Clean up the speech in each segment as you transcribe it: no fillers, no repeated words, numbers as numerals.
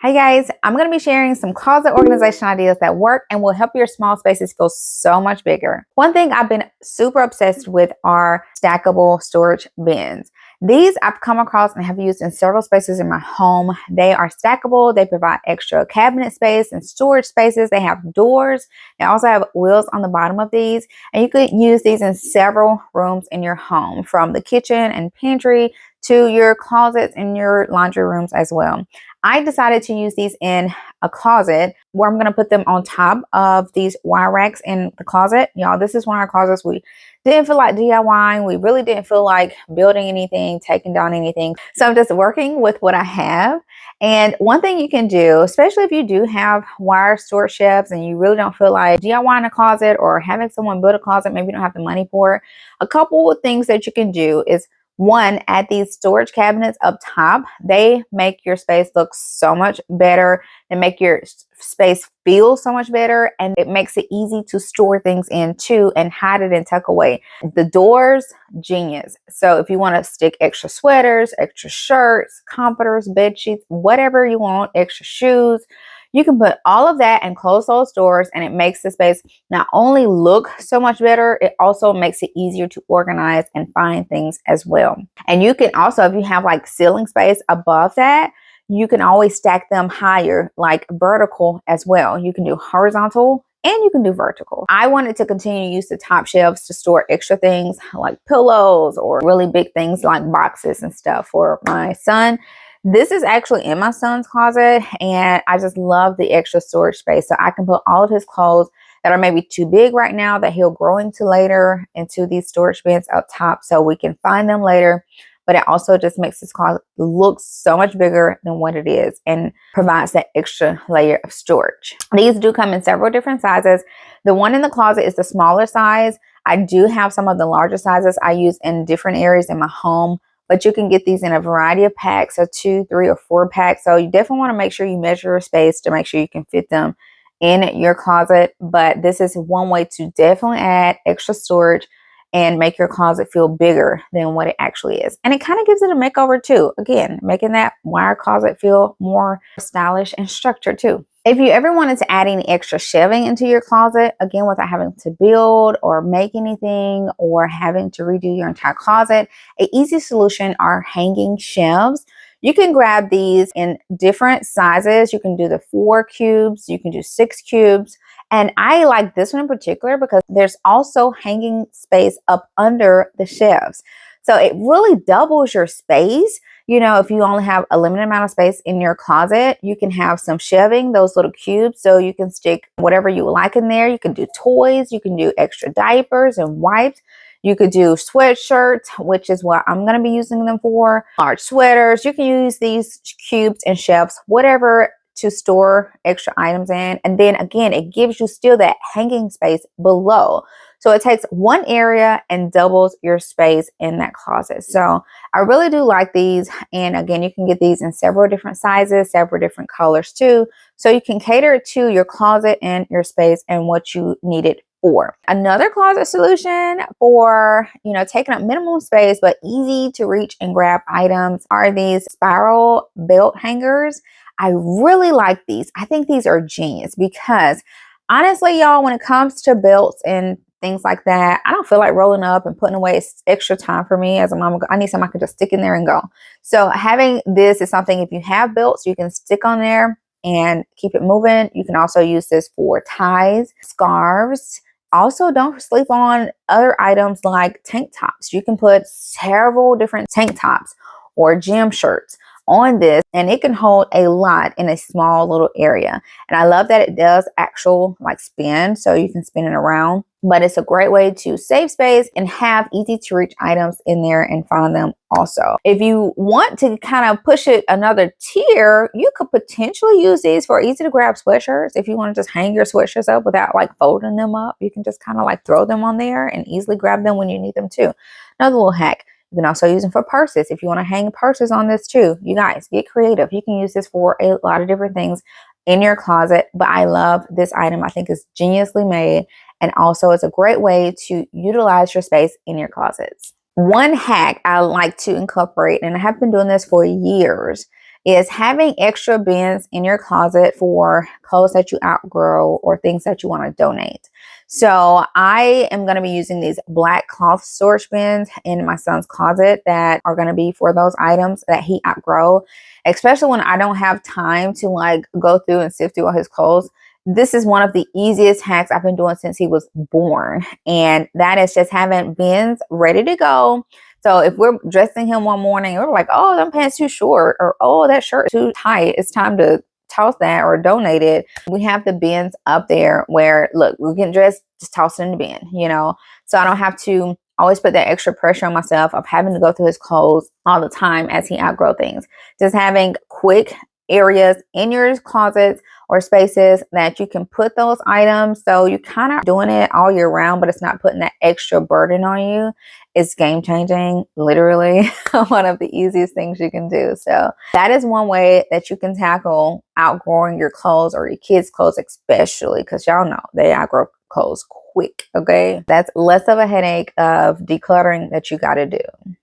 Hey guys, I'm going to be sharing some closet organization ideas that work and will help your small spaces feel so much bigger. One thing I've been super obsessed with are stackable storage bins. These I've come across and have used in several spaces in my home. They are stackable, they provide extra cabinet space and storage spaces. They have doors, they also have wheels on the bottom of these, and you could use these in several rooms in your home, from the kitchen and pantry to your closets and your laundry rooms as well. I decided to use these in a closet where I'm going to put them on top of these wire racks in the closet. Y'all, this is one of our closets we didn't feel like DIYing. We really didn't feel like building anything, taking down anything. So I'm just working with what I have. And one thing you can do, especially if you do have wire storage shelves and you really don't feel like DIYing a closet or having someone build a closet, maybe you don't have the money for it. A couple of things that you can do is, one, add these storage cabinets up top. They make your space look so much better. They make your space feel so much better, and it makes it easy to store things in too and hide it and tuck away. The doors, genius. So if you want to stick extra sweaters, extra shirts, comforters, bed sheets, whatever you want, extra shoes, you can put all of that and close those doors, and it makes the space not only look so much better, it also makes it easier to organize and find things as well. And you can also, if you have like ceiling space above that, you can always stack them higher, like vertical as well. You can do horizontal and you can do vertical. I wanted to continue to use the top shelves to store extra things like pillows or really big things like boxes and stuff for my son. This is actually in my son's closet, and I just love the extra storage space. So I can put all of his clothes that are maybe too big right now that he'll grow into later into these storage bins up top so we can find them later. But it also just makes his closet look so much bigger than what it is and provides that extra layer of storage. These do come in several different sizes. The one in the closet is the smaller size. I do have some of the larger sizes I use in different areas in my home, but you can get these in a variety of packs, so 2, 3, or 4 packs. So you definitely want to make sure you measure your space to make sure you can fit them in your closet. But this is one way to definitely add extra storage and make your closet feel bigger than what it actually is. And it kind of gives it a makeover too. Again, making that wire closet feel more stylish and structured too. If you ever wanted to add any extra shelving into your closet, again, without having to build or make anything or having to redo your entire closet, an easy solution are hanging shelves. You can grab these in different sizes. You can do the 4 cubes, you can do 6 cubes. And I like this one in particular because there's also hanging space up under the shelves. So it really doubles your space. You know, if you only have a limited amount of space in your closet, you can have some shelving, those little cubes, so you can stick whatever you like in there. You can do toys, you can do extra diapers and wipes. You could do sweatshirts, which is what I'm going to be using them for. Large sweaters. You can use these cubes and shelves, whatever, to store extra items in. And then again, it gives you still that hanging space below. So it takes one area and doubles your space in that closet. So I really do like these. And again, you can get these in several different sizes, several different colors too. So you can cater to your closet and your space and what you need it for. Another closet solution for, taking up minimum space but easy to reach and grab items are these spiral belt hangers. I really like these. I think these are genius because honestly, y'all, when it comes to belts and things like that, I don't feel like rolling up and putting away extra time for me as a mom. I need something I can just stick in there and go. So having this is something, if you have belts, you can stick on there and keep it moving. You can also use this for ties, scarves. Also, don't sleep on other items like tank tops. You can put several different tank tops or gym shirts on this, and it can hold a lot in a small little area. And I love that it does actual spin, so you can spin it around. But it's a great way to save space and have easy to reach items in there and find them also. If you want to kind of push it another tier, you could potentially use these for easy to grab sweatshirts. If you want to just hang your sweatshirts up without folding them up, you can just kind of throw them on there and easily grab them when you need them too. Another little hack. You can also use them for purses if you want to hang purses on this too. You guys, get creative. You can use this for a lot of different things in your closet, but I love this item. I think it's geniusly made, and also it's a great way to utilize your space in your closets. One hack I like to incorporate, and I have been doing this for years, is having extra bins in your closet for clothes that you outgrow or things that you want to donate. So I am going to be using these black cloth storage bins in my son's closet that are going to be for those items that he outgrow, especially when I don't have time to like go through and sift through all his clothes. This is one of the easiest hacks I've been doing since he was born. And that is just having bins ready to go. So if we're dressing him one morning, we're like, oh, them pants too short, or oh, that shirt too tight, it's time to toss that or donate it. We have the bins up there where, look, we're getting dressed, just toss it in the bin, you know? So I don't have to always put that extra pressure on myself of having to go through his clothes all the time as he outgrow things. Just having quick areas in your closets or spaces that you can put those items, so you're kind of doing it all year round, but it's not putting that extra burden on you. It's game changing, literally one of the easiest things you can do. So that is one way that you can tackle outgrowing your clothes or your kids' clothes, especially because y'all know they outgrow clothes quick. Okay, that's less of a headache of decluttering that you got to do.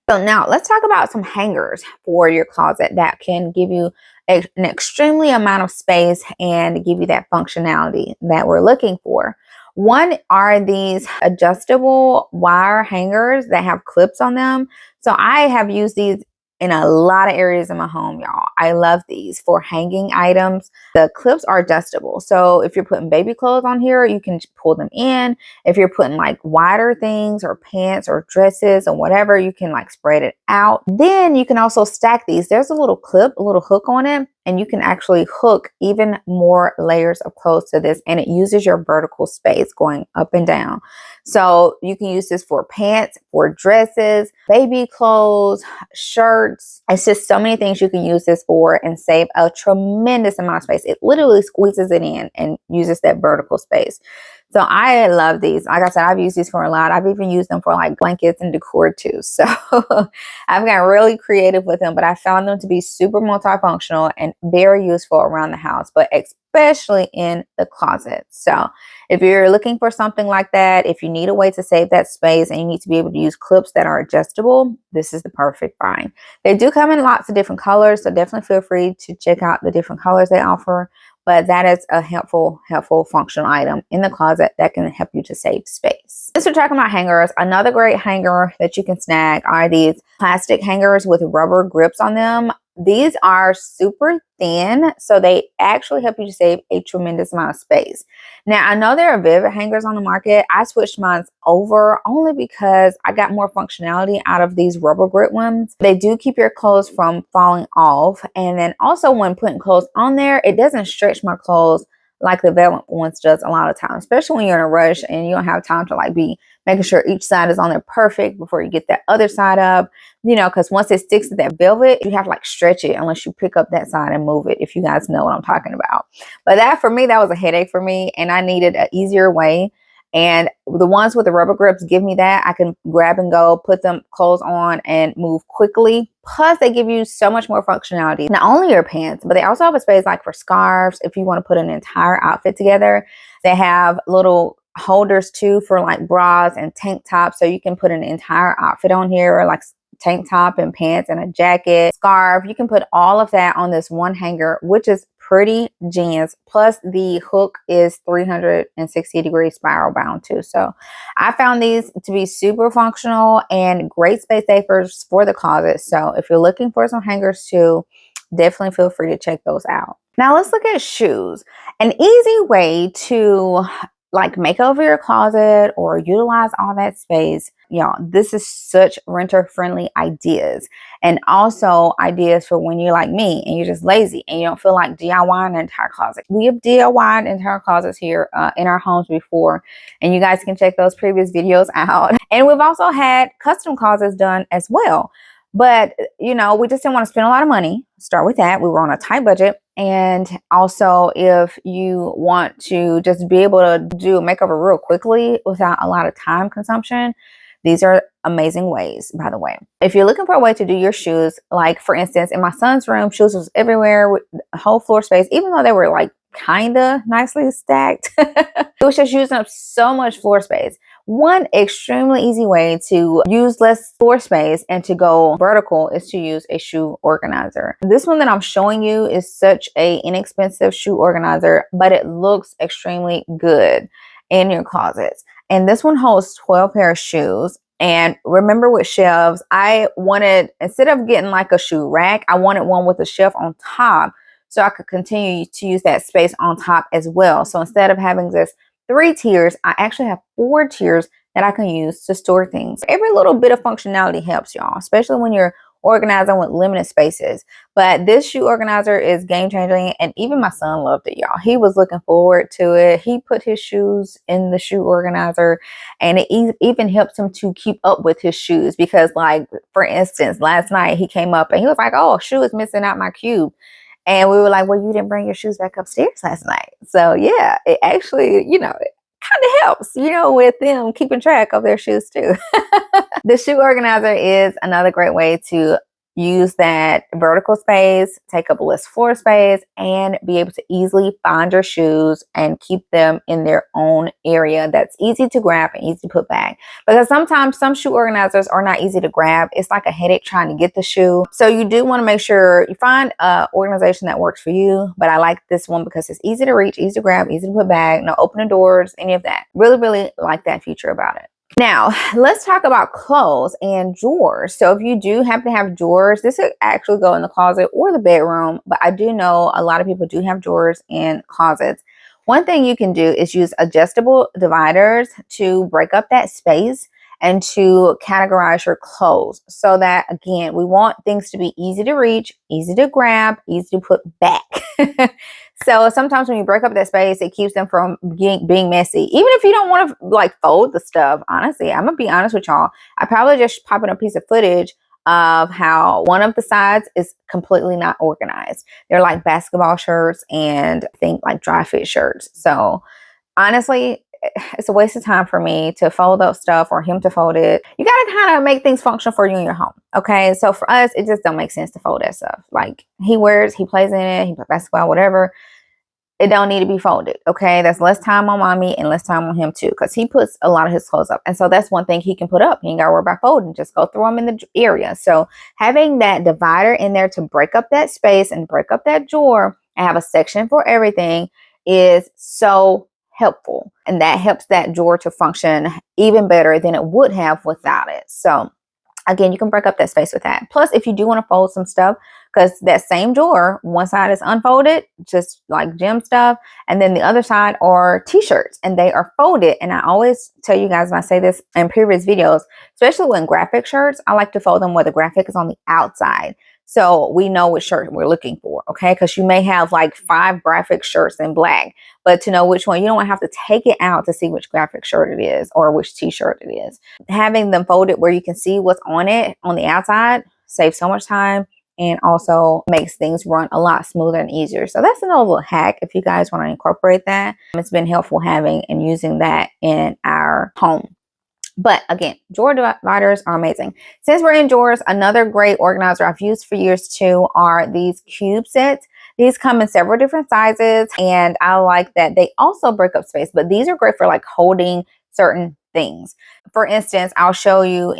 So now let's talk about some hangers for your closet that can give you an extremely amount of space and give you that functionality that we're looking for. One are these adjustable wire hangers that have clips on them. So I have used these in a lot of areas in my home, y'all. I love these for hanging items. The clips are adjustable. So if you're putting baby clothes on here, you can pull them in. If you're putting like wider things or pants or dresses or whatever, you can like spread it out. Then you can also stack these. There's a little clip, a little hook on it, and you can actually hook even more layers of clothes to this, and it uses your vertical space going up and down. So you can use this for pants, for dresses, baby clothes, shirts. It's just so many things you can use this for and save a tremendous amount of space. It literally squeezes it in and uses that vertical space. So I love these. Like I said, I've used these for a lot. I've even used them for like blankets and decor too. So I've gotten really creative with them, but I found them to be super multifunctional and very useful around the house, but especially in the closet. So if you're looking for something like that, if you need a way to save that space and you need to be able to use clips that are adjustable, this is the perfect find. They do come in lots of different colors, so definitely feel free to check out the different colors they offer. But that is a helpful functional item in the closet that can help you to save space. Since we're talking about hangers, another great hanger that you can snag are these plastic hangers with rubber grips on them. These are super thin, so they actually help you to save a tremendous amount of space. Now, I know there are Vivid hangers on the market. I switched mine over only because I got more functionality out of these rubber grip ones. They do keep your clothes from falling off. And then also when putting clothes on there, it doesn't stretch my clothes like the velvet ones does a lot of times, especially when you're in a rush and you don't have time to like be making sure each side is on there perfect before you get that other side up, you know, because once it sticks to that velvet, you have to like stretch it unless you pick up that side and move it, if you guys know what I'm talking about. But that for me, that was a headache for me, and I needed an easier way. And the ones with the rubber grips give me that. I can grab and go, put them clothes on and move quickly. Plus they give you so much more functionality. Not only your pants, but they also have a space like for scarves. If you want to put an entire outfit together, they have little holders too for like bras and tank tops. So you can put an entire outfit on here, or like tank top and pants and a jacket, scarf. You can put all of that on this one hanger, which is pretty genius. Plus the hook is 360-degree spiral bound too. So I found these to be super functional and great space savers for the closet. So if you're looking for some hangers too, definitely feel free to check those out. Now let's look at shoes. An easy way to like make over your closet or utilize all that space. Y'all, this is such renter friendly ideas, and also ideas for when you're like me and you're just lazy and you don't feel like DIYing an entire closet. We have DIYed entire closets here in our homes before, and you guys can check those previous videos out. And we've also had custom closets done as well. But, you know, we just didn't want to spend a lot of money. Start with that. We were on a tight budget. And also, if you want to just be able to do a makeover real quickly without a lot of time consumption, these are amazing ways, by the way. If you're looking for a way to do your shoes, like for instance, in my son's room, shoes was everywhere with whole floor space, even though they were like kind of nicely stacked. It was just using up so much floor space. One extremely easy way to use less floor space and to go vertical is to use a shoe organizer. This one that I'm showing you is such a inexpensive shoe organizer, but it looks extremely good in your closets. And this one holds 12 pair of shoes. And remember, with shelves, I wanted, instead of getting like a shoe rack, I wanted one with a shelf on top so I could continue to use that space on top as well. So instead of having this 3 tiers, I actually have 4 tiers that I can use to store things. Every little bit of functionality helps, y'all, especially when you're organizing with limited spaces. But this shoe organizer is game changing, and even my son loved it, y'all. He was looking forward to it. He put his shoes in the shoe organizer, and it even helps him to keep up with his shoes because, like, for instance, last night he came up and he was like, oh, shoe is missing out my cube. And we were like, well, you didn't bring your shoes back upstairs last night. So yeah, it actually, it kind of helps, with them keeping track of their shoes too. The shoe organizer is another great way to use that vertical space, take up less floor space, and be able to easily find your shoes and keep them in their own area that's easy to grab and easy to put back. Because sometimes some shoe organizers are not easy to grab. It's like a headache trying to get the shoe. So you do want to make sure you find an organization that works for you. But I like this one because it's easy to reach, easy to grab, easy to put back, no opening doors, any of that. Really, really like that feature about it. Now, let's talk about clothes and drawers. So if you do happen to have drawers, this could actually go in the closet or the bedroom, but I do know a lot of people do have drawers in closets. One thing you can do is use adjustable dividers to break up that space and to categorize your clothes so that, again, we want things to be easy to reach, easy to grab, easy to put back. So sometimes when you break up that space, it keeps them from being messy. Even if you don't want to like fold the stuff, honestly, I'm going to be honest with y'all. I probably just pop in a piece of footage of how one of the sides is completely not organized. They're like basketball shirts and I think like dry fit shirts. So honestly, it's a waste of time for me to fold up stuff or him to fold it. You got to kind of make things function for you in your home. Okay. So for us, it just don't make sense to fold that stuff. Like he plays in it, he plays basketball, whatever. It don't need to be folded. Okay. That's less time on mommy and less time on him too. Cause he puts a lot of his clothes up. And so that's one thing he can put up. He ain't got to worry about folding. Just go throw them in the area. So having that divider in there to break up that space and break up that drawer and have a section for everything is so helpful. And that helps that drawer to function even better than it would have without it. So again, you can break up that space with that. Plus, if you do want to fold some stuff, because that same drawer, one side is unfolded, just like gym stuff, and then the other side are t-shirts, and they are folded. And I always tell you guys, and I say this in previous videos, especially when graphic shirts, I like to fold them where the graphic is on the outside. So we know which shirt we're looking for, okay? Because you may have like 5 graphic shirts in black, but to know which one, you don't have to take it out to see which graphic shirt it is or which t-shirt it is. Having them folded where you can see what's on it on the outside saves so much time and also makes things run a lot smoother and easier. So that's another little hack if you guys want to incorporate that. It's been helpful having and using that in our home. But again, drawer dividers are amazing. Since we're in drawers, another great organizer I've used for years too are these cube sets. These come in several different sizes, and I like that they also break up space, but these are great for like holding certain things. For instance, I'll show you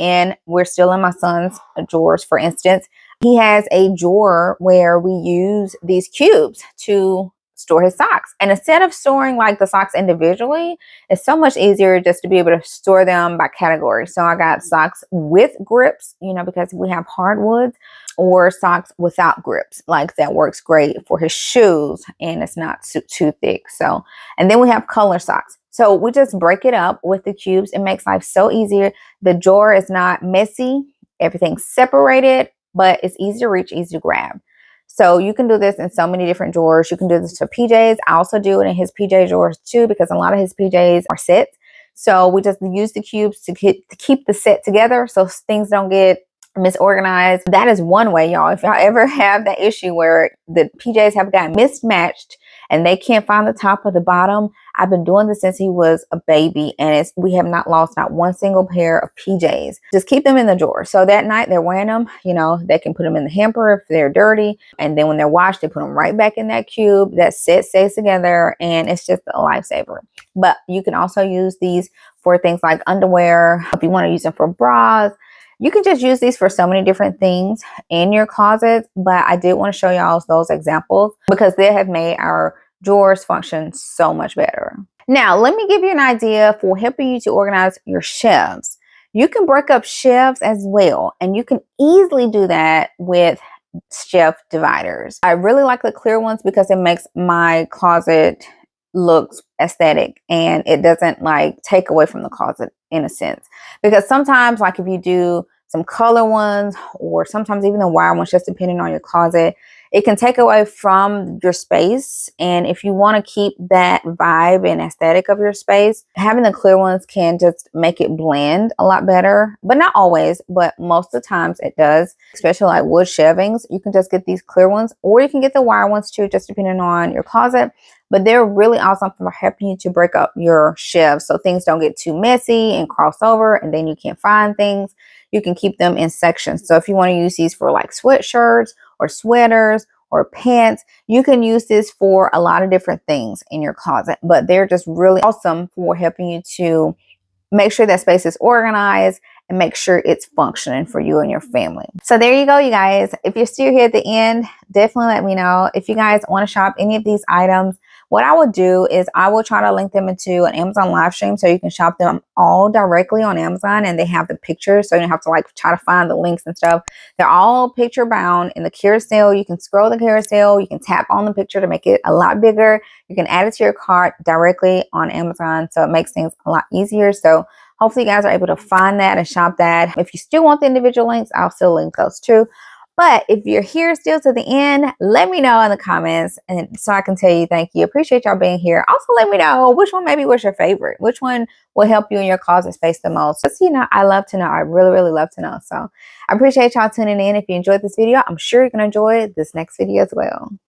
we're still in my son's drawers, for instance. He has a drawer where we use these cubes to store his socks. And instead of storing like the socks individually, it's so much easier just to be able to store them by category. So I got socks with grips, because we have hardwoods, or socks without grips. Like that works great for his shoes and it's not too thick. So, and then we have color socks. So we just break it up with the cubes. It makes life so easier. The drawer is not messy. Everything's separated, but it's easy to reach, easy to grab. So you can do this in so many different drawers. You can do this for PJs. I also do it in his PJ drawers too, because a lot of his PJs are sets. So we just use the cubes to keep the set together so things don't get misorganized. That is one way, y'all. If y'all ever have that issue where the PJs have gotten mismatched and they can't find the top or the bottom, I've been doing this since he was a baby, and we have not lost not one single pair of PJs. Just keep them in the drawer. So that night they're wearing them, you know, they can put them in the hamper if they're dirty. And then when they're washed, they put them right back in that cube. That set stays together, and it's just a lifesaver. But you can also use these for things like underwear. If you want to use them for bras, you can just use these for so many different things in your closet. But I did want to show y'all those examples because they have made our drawers function so much better. Now, let me give you an idea for helping you to organize your shelves. You can break up shelves as well, and you can easily do that with shelf dividers. I really like the clear ones because it makes my closet looks aesthetic, and it doesn't like take away from the closet in a sense. Because sometimes, like if you do some color ones or sometimes even the wire ones, just depending on your closet, it can take away from your space. And if you want to keep that vibe and aesthetic of your space, having the clear ones can just make it blend a lot better. But not always, but most of the times it does, especially like wood shelvings. You can just get these clear ones, or you can get the wire ones too, just depending on your closet. But they're really awesome for helping you to break up your shelves so things don't get too messy and cross over and then you can't find things. You can keep them in sections. So if you want to use these for like sweatshirts or sweaters or pants, you can use this for a lot of different things in your closet. But they're just really awesome for helping you to make sure that space is organized and make sure it's functioning for you and your family. So there you go, you guys. If you're still here at the end, definitely let me know. If you guys want to shop any of these items, what I will do is I will try to link them into an Amazon live stream so you can shop them all directly on Amazon, and they have the pictures so you don't have to like try to find the links and stuff. They're all picture bound in the carousel. You can scroll the carousel, you can tap on the picture to make it a lot bigger. You can add it to your cart directly on Amazon, so it makes things a lot easier. So hopefully you guys are able to find that and shop that. If you still want the individual links, I'll still link those too. But if you're here still to the end, let me know in the comments, and so I can tell you thank you. Appreciate y'all being here. Also, let me know which one maybe was your favorite. Which one will help you in your closet space the most? Just, you know, I love to know. I really, really love to know. So I appreciate y'all tuning in. If you enjoyed this video, I'm sure you're going to enjoy this next video as well.